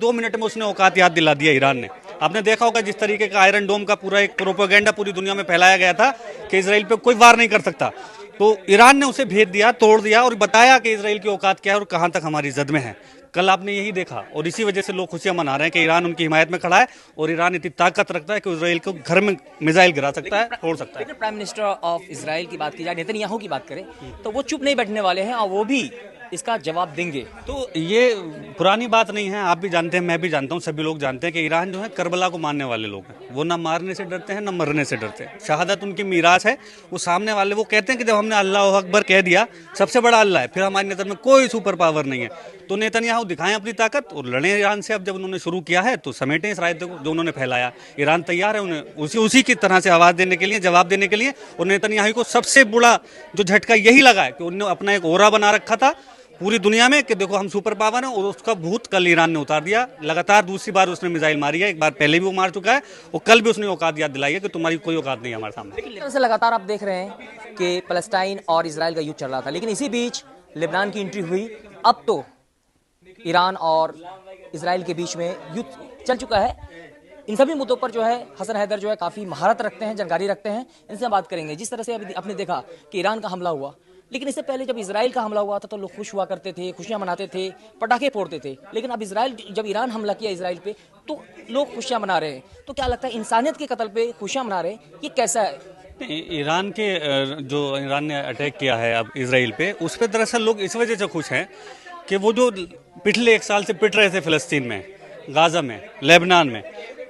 2 minute में उसने औकात याद दिला दिया ईरान ने। आपने देखा होगा जिस तरीके का आयरन डोम का पूरा एक प्रोपेगेंडा पूरी दुनिया में फैलाया गया था कि इजराइल पे कोई वार नहीं कर सकता, तो ईरान ने उसे भेद दिया, तोड़ दिया और बताया कि इजराइल की औकात क्या है और कहां तक हमारी जद में है। कल आपने यही देखा और इसी वजह से लोग खुशियां मना रहे हैं कि ईरान उनकी हिमायत में खड़ा है और ईरान इतनी ताकत रखता है कि इजराइल को घर में मिसाइल गिरा सकता है, फोड़ सकता है। लेकिन प्राइम मिनिस्टर ऑफ इजराइल की बात की जाए, नेतन्याहू की बात करें, तो वो चुप नहीं बैठने वाले हैं और वो भी इसका जवाब देंगे। तो ये पुरानी बात नहीं है, आप भी जानते हैं, मैं भी जानता हूँ, सभी लोग जानते हैं कि ईरान जो है करबला को मानने वाले लोग हैं। वो ना मारने से डरते हैं ना मरने से डरते हैं। शहादत उनकी मीरास है। वो सामने वाले वो कहते हैं कि जब हमने अल्लाह अकबर कह दिया, सबसे बड़ा अल्लाह है, फिर हमारी नज़र में कोई सुपर पावर नहीं है। तो नेतन्याहू दिखाएं अपनी ताकत और लड़ें ईरान से। अब जब उन्होंने शुरू किया है तो समेटें इस रायते को जो उन्होंने फैलाया। ईरान तैयार है उन्हें उसी की तरह से आवाज़ देने के लिए, जवाब देने के लिए। और नेतन्याहू को सबसे बड़ा जो झटका यही लगा है कि उन्होंने अपना एक ओरा बना रखा था पूरी दुनिया में कि देखो हम सुपर पावर हैं, और उसका भूत कल ईरान ने उतार दिया। लगातार दूसरी बार उसने मिसाइल मारी है, एक बार पहले भी वो मार चुका है और कल भी उसने औकात याद दिलाई है कि तुम्हारी कोई औकात नहीं है हमारे सामने। लेकिन से लगातार आप देख रहे हैं कि फलस्तीन और इजराइल का युद्ध चल रहा था, लेकिन इसी बीच लेबनान की एंट्री हुई। अब तो ईरान और इजराइल के बीच में युद्ध चल चुका है। इन सभी मुद्दों पर जो है हसन हैदर जो है काफ़ी महारत रखते हैं, जानकारी रखते हैं। इनसे बात करेंगे। जिस तरह से अभी आपने देखा कि ईरान का हमला हुआ, लेकिन इससे पहले जब इजराइल का हमला हुआ था तो लोग खुश हुआ करते थे, खुशियां मनाते थे, पटाखे फोड़ते थे। लेकिन अब जब ईरान हमला किया इजराइल पे तो लोग खुशियां मना रहे हैं। तो क्या लगता है इंसानियत के कत्ल पे खुशियां मना रहे हैं, ये कैसा है? ईरान के जो ईरान ने अटैक किया है अब इजराइल पे, उस पर दरअसल लोग इस वजह से खुश हैं कि वो जो पिछले 1 साल से पिट रहे थे फिलिस्तीन में, गाजा में, लेबनान में,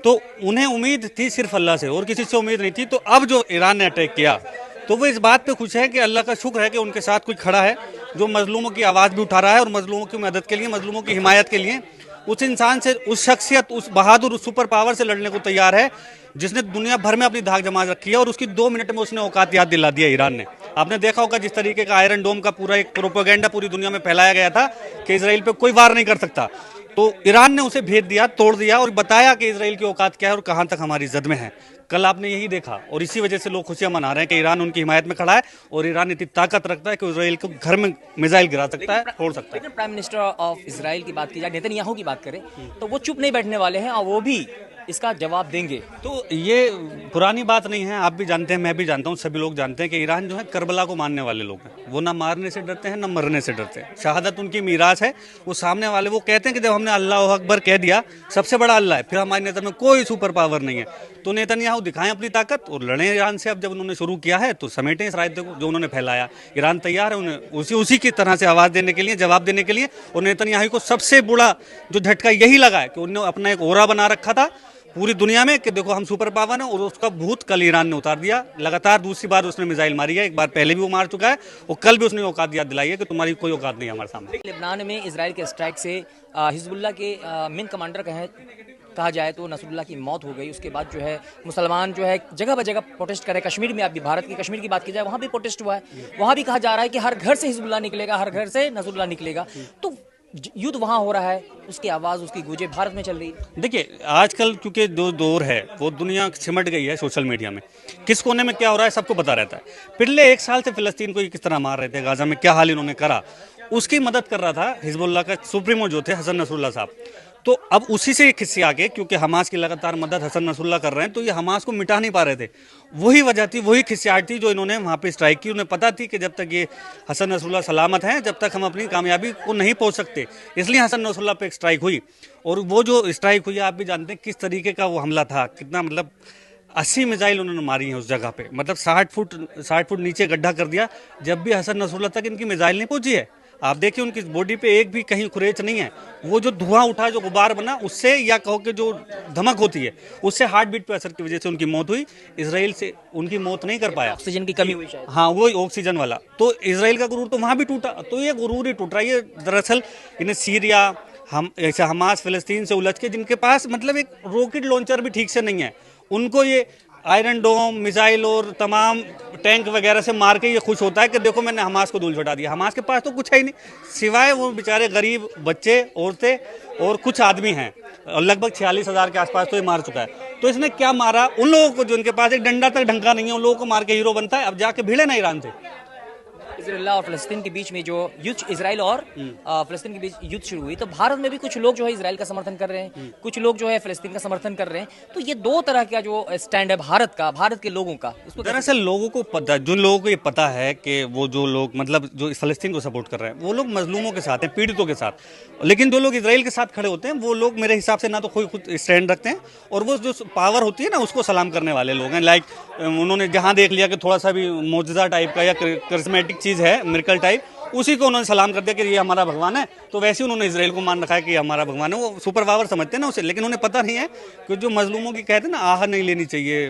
तो उन्हें उम्मीद थी सिर्फ अल्लाह से और किसी से उम्मीद नहीं थी। तो अब जो ईरान ने अटैक किया तो वो इस बात पे खुश है कि अल्लाह का शुक्र है कि उनके साथ कोई खड़ा है जो मजलूमों की आवाज़ भी उठा रहा है और मजलूमों की मदद के लिए, मजलूमों की हिमायत के लिए उस इंसान से, उस शख्सियत, उस बहादुर, उस सुपर पावर से लड़ने को तैयार है जिसने दुनिया भर में अपनी धाक जमा रखी है। और उसकी 2 मिनट में उसने औकात याद दिला दिया ईरान ने। आपने देखा होगा जिस तरीके का आयरन डोम का पूरा एक प्रोपेगेंडा पूरी दुनिया में फैलाया गया था कि इजराइल पे कोई वार नहीं कर सकता, तो ईरान ने उसे भेद दिया, तोड़ दिया और बताया कि इजराइल की औकात क्या है और कहां तक हमारी जद में है। कल आपने यही देखा और इसी वजह से लोग खुशियां मना रहे हैं कि ईरान उनकी हिमायत में खड़ा है और ईरान इतनी ताकत रखता है कि इजराइल को घर में मिसाइल गिरा सकता है, फोड़ सकता है। लेकिन प्राइम मिनिस्टर ऑफ इजराइल की बात की जाए, नेतन्याहू की बात करें, तो वो चुप नहीं बैठने वाले हैं और वो भी इसका जवाब देंगे। तो ये पुरानी बात नहीं है, आप भी जानते हैं, मैं भी जानता हूँ, सभी लोग जानते हैं कि ईरान जो है करबला को मानने वाले लोग हैं। वो ना मारने से डरते हैं ना मरने से डरते हैं। शहादत उनकी मीरास है। वो सामने वाले वो कहते हैं कि जब हमने अल्लाह अकबर कह दिया, सबसे बड़ा अल्लाह है, फिर हमारी नज़र में कोई सुपर पावर नहीं है। तो नेतन्याहू दिखाएं अपनी ताकत और लड़ें ईरान से। अब जब उन्होंने शुरू किया है तो समेटें इस रायते को जो उन्होंने फैलाया। ईरान तैयार है उन्हें उसी की तरह से आवाज़ देने के लिए, जवाब देने के लिए। और नेतन्याहू को सबसे बड़ा जो झटका यही लगा है कि उन्होंने अपना एक ओरा बना रखा था पूरी दुनिया में कि देखो हम सुपर पावर हैं, और उसका भूत कल ईरान ने उतार दिया। लगातार दूसरी बार उसने मिसाइल मारी है, एक बार पहले भी वो मार चुका है और कल भी उसने औकात याद दिलाई है कि तुम्हारी कोई औकात नहीं है हमारे सामने। लेबनान में इजराइल के स्ट्राइक से हिजबुल्लाह के मेन कमांडर कहा जाए तो नसरुल्लाह की मौत हो गई। उसके बाद जो है मुसलमान जो है जगह ब जगह प्रोटेस्ट करे। कश्मीर में, अभी भारत की कश्मीर की बात की जाए, वहाँ भी प्रोटेस्ट हुआ है। वहाँ भी कहा जा रहा है कि हर घर से हिजबुल्लाह निकलेगा, हर घर से नसरुल्लाह निकलेगा। तो युद्ध वहाँ हो रहा है, उसकी आवाज़, उसकी गूंजे भारत में चल रही है। देखिए आजकल क्योंकि जो दौर है वो दुनिया सिमट गई है सोशल मीडिया में, किस कोने में क्या हो रहा है सबको पता रहता है। पिछले 1 साल से फिलिस्तीन को किस तरह मार रहे थे, गाजा में क्या हाल इन्होंने करा, उसकी मदद कर रहा था हिजबुल्लाह का सुप्रीमो जो थे हसन नसरुल्लाह साहब। तो अब उसी से खिस्से आके, क्योंकि हमास की लगातार मदद हसन नसरुल्लाह कर रहे हैं, तो ये हमास को मिटा नहीं पा रहे थे। वही वजह थी, वही खिस्साहट थी जो इन्होंने वहाँ पे स्ट्राइक की। उन्हें पता थी कि जब तक ये हसन नसरुल्लाह सलामत हैं, जब तक हम अपनी कामयाबी को नहीं पहुँच सकते, इसलिए हसन नसरुल्लाह पे एक स्ट्राइक हुई। और वो जो स्ट्राइक हुई, आप भी जानते हैं किस तरीके का वो हमला था, कितना मतलब 80 मिसाइल उन्होंने मारी हैं उस जगह पे। मतलब 60 फुट नीचे गड्ढा कर दिया, जब भी हसन नसरुल्लाह तक इनकी मिसाइल नहीं पहुंची है। आप देखिए उनकी बॉडी पे एक भी कहीं खुरेच नहीं है। वो जो धुआं उठा, जो गुबार बना, उससे या कहो कि जो धमक होती है उससे हार्ट बीट पे असर की वजह से उनकी मौत हुई। इसराइल से उनकी मौत नहीं कर पाया, ऑक्सीजन की कमी हुई शायद। हाँ, वो ऑक्सीजन वाला। तो इसराइल का गुरूर तो वहाँ भी टूटा। तो ये गुरूर ही टूट रहा है। ये दरअसल इन्हें सीरिया, हम ऐसे हमास फिलिस्तीन से उलझ के, जिनके पास मतलब एक रॉकेट लॉन्चर भी ठीक से नहीं है, उनको ये आयरन डोम, मिसाइल और तमाम टैंक वगैरह से मार के ये खुश होता है कि देखो मैंने हमास को धूल छुटा दिया। हमास के पास तो कुछ है ही नहीं, सिवाय वो बेचारे गरीब बच्चे, औरतें और कुछ आदमी हैं। और लगभग 46,000 के आसपास तो ये मार चुका है। तो इसने क्या मारा? उन लोगों को जिनके पास एक डंडा तक ढंका नहीं है, उन लोगों को मार के हीरो बनता है। अब जाके भिड़े ना ईरान से। इजराइल और फ़लस्तीन के बीच में जो युद्ध, इजराइल और फ़लस्तीन के बीच युद्ध शुरू हुई, तो भारत में भी कुछ लोग जो है इजराइल का समर्थन कर रहे हैं, कुछ लोग जो है फ़लस्तीन का समर्थन कर रहे हैं। तो ये दो तरह का जो स्टैंड है भारत का, भारत के लोगों का, इसको दरअसल लोगों को पता, जिन लोगों को ये पता है कि वो जो लोग मतलब जो फ़लस्तीन को सपोर्ट कर रहे हैं वो लोग मजलूमों के साथ हैं, पीड़ितों के साथ, लेकिन जो लोग इजराइल के साथ खड़े होते हैं वो लोग मेरे हिसाब से ना तो कोई खुद स्टैंड रखते हैं, और वो जो पावर होती है ना उसको सलाम करने वाले लोग हैं। लाइक उन्होंने जहाँ देख लिया कि थोड़ा सा भी मौजूदा टाइप का या करिश्मेटिक चीज़ है, मिरेकल टाइप, उसी को उन्होंने सलाम कर दिया कि ये हमारा भगवान है। तो वैसे ही उन्होंने इसराइल को मान रखा है कि हमारा भगवान है, वो सुपर पावर समझते हैं ना उसे। लेकिन उन्हें पता नहीं है कि जो मजलूमों की कहते हैं ना आह नहीं लेनी चाहिए,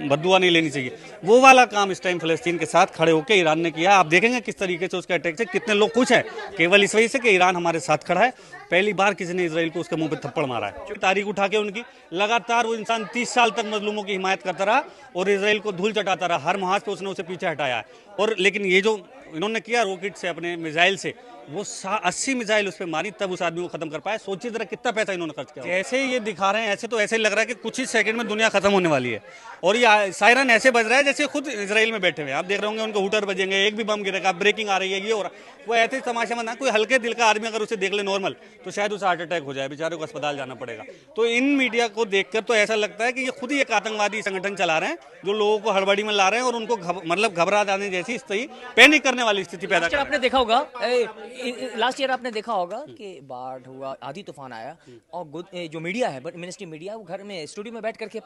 बद्दुआ नहीं लेनी चाहिए, वो वाला काम इस टाइम फ़लस्तीन के साथ खड़े होकर ईरान ने किया। आप देखेंगे किस तरीके से उसके अटैक से कितने लोग खुश हैं, केवल इस वजह से कि ईरान हमारे साथ खड़ा है। पहली बार किसी ने इसराइल को उसके मुंह पे थप्पड़ मारा है। तारीख उठा के उनकी लगातार वो इंसान 30 साल तक मजलूमों की हिमायत करता रहा और इसराइल को धूल चटाता रहा, हर महाज पे उसने उसे पीछे हटाया है। और लेकिन ये जो इन्होंने किया रॉकेट से, अपने मिसाइल से, वो 80 मिसाइल उस पर मारी तब उस आदमी को खत्म कर पाया। सोचिए जरा कितना पैसा इन्होंने खर्च किया। जैसे ये दिखा रहे हैं ऐसे तो ऐसे ही लग रहा है कि कुछ ही सेकंड में दुनिया खत्म होने वाली है, और ये सायरन ऐसे बज रहा है जैसे खुद इसराइल में बैठे हुए हैं। आप देख रहे होंगे उनको हूटर बजेंगे, एक भी बम गिरेगा, ब्रेकिंग आ रही है, ये हो रहा है। वो ऐसे तमाशा मत, कोई हल्के दिल का आदमी अगर उसे देख ले नॉर्मल, तो शायद उसे हार्ट अटैक हो जाए, बेचारे को अस्पताल जाना पड़ेगा। तो इन मीडिया को देखकर तो ऐसा लगता है कि ये खुद ही एक आतंकवादी संगठन चला रहे हैं, जो लोगों को हड़बड़ी में ला रहे हैं और उनको मतलब घबरा जाने जैसी स्थिति, पैनिक करने वाली स्थिति पैदा कर रहे हैं। आपने देखा होगा लास्ट ईयर, आपने देखा होगा कि बाढ़ हुआ, आधी तूफान आया, और जो मीडिया है, मिनिस्ट्री मीडिया, वो घर में स्टूडियो में बैठ करके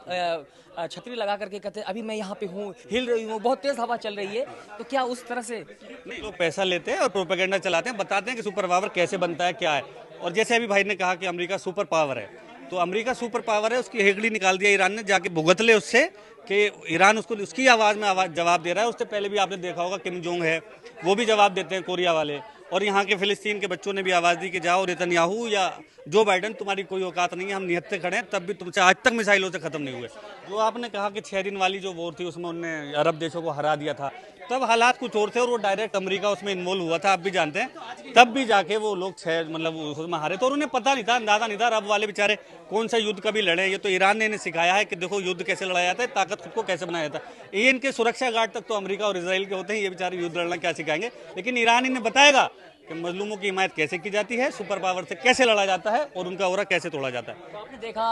छतरी लगा करके कहते हैं अभी मैं यहाँ पे हूँ, हिल रही हूँ, बहुत तेज हवा चल रही है। तो क्या उस तरह से नहीं, लोग पैसा लेते हैं और प्रोपेगेंडा चलाते हैं, बताते हैं कि सुपर पावर कैसे बनता है, क्या है। और जैसे अभी भाई ने कहा कि अमेरिका सुपर पावर है, तो अमेरिका सुपर पावर है, उसकी हेगड़ी निकाल दिया ईरान ने, जाके भुगत ले उससे कि ईरान उसको उसकी आवाज़ में जवाब दे रहा है। उससे पहले भी आपने देखा होगा किम जोंग है, वो भी जवाब देते हैं, कोरिया वाले। और यहाँ के फ़िलिस्तीन के बच्चों ने भी आवाज़ दी कि जाओ नेतन्याहू या जो बाइडन, तुम्हारी कोई औकात नहीं है, हम निहत्ते खड़े हैं, तब भी तुमसे आज तक मिसाइलों से ख़त्म नहीं हुए। जो आपने कहा कि 6 दिन वाली जो वॉर थी उसमें उन्होंने अरब देशों को हरा दिया था, तब हालात कुछ और थे और वो डायरेक्ट अमेरिका उसमें इन्वॉल्व हुआ था, आप भी जानते हैं। तब भी जाके वो लोग 6 मतलब उसमें हारे थे और उन्हें पता नहीं था, अंदाज़ा नहीं था अरब वाले बेचारे कौन सा युद्ध कभी लड़े। ये तो ईरान ने इन्हें सिखाया है कि देखो युद्ध कैसे लड़ाया जाता है, ताकत खुद को कैसे बनाया जाता है। ये इनके सुरक्षा गार्ड तक तो अमेरिका और इसराइल के होते हैं, ये बेचारे युद्ध लड़ना क्या सिखाएंगे। लेकिन ईरान इन्हें बताएगा कि मजलूमों की हिमायत कैसे की जाती है, सुपर पावर से कैसे लड़ा जाता है और उनका ऑरा कैसे तोड़ा जाता है। तो आपने देखा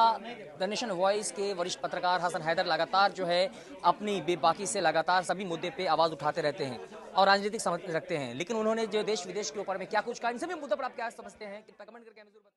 द नेशन वॉइस के वरिष्ठ पत्रकार हसन हैदर लगातार जो है अपनी बेबाकी से लगातार सभी मुद्दे पे आवाज़ उठाते रहते हैं और राजनीतिक समझ रखते हैं, लेकिन उन्होंने जो देश विदेश के ऊपर में क्या कुछ कहा, इन सभी मुद्दों पर आप क्या समझते हैं, कृपया कमेंट करके हमें जरूर बताएं।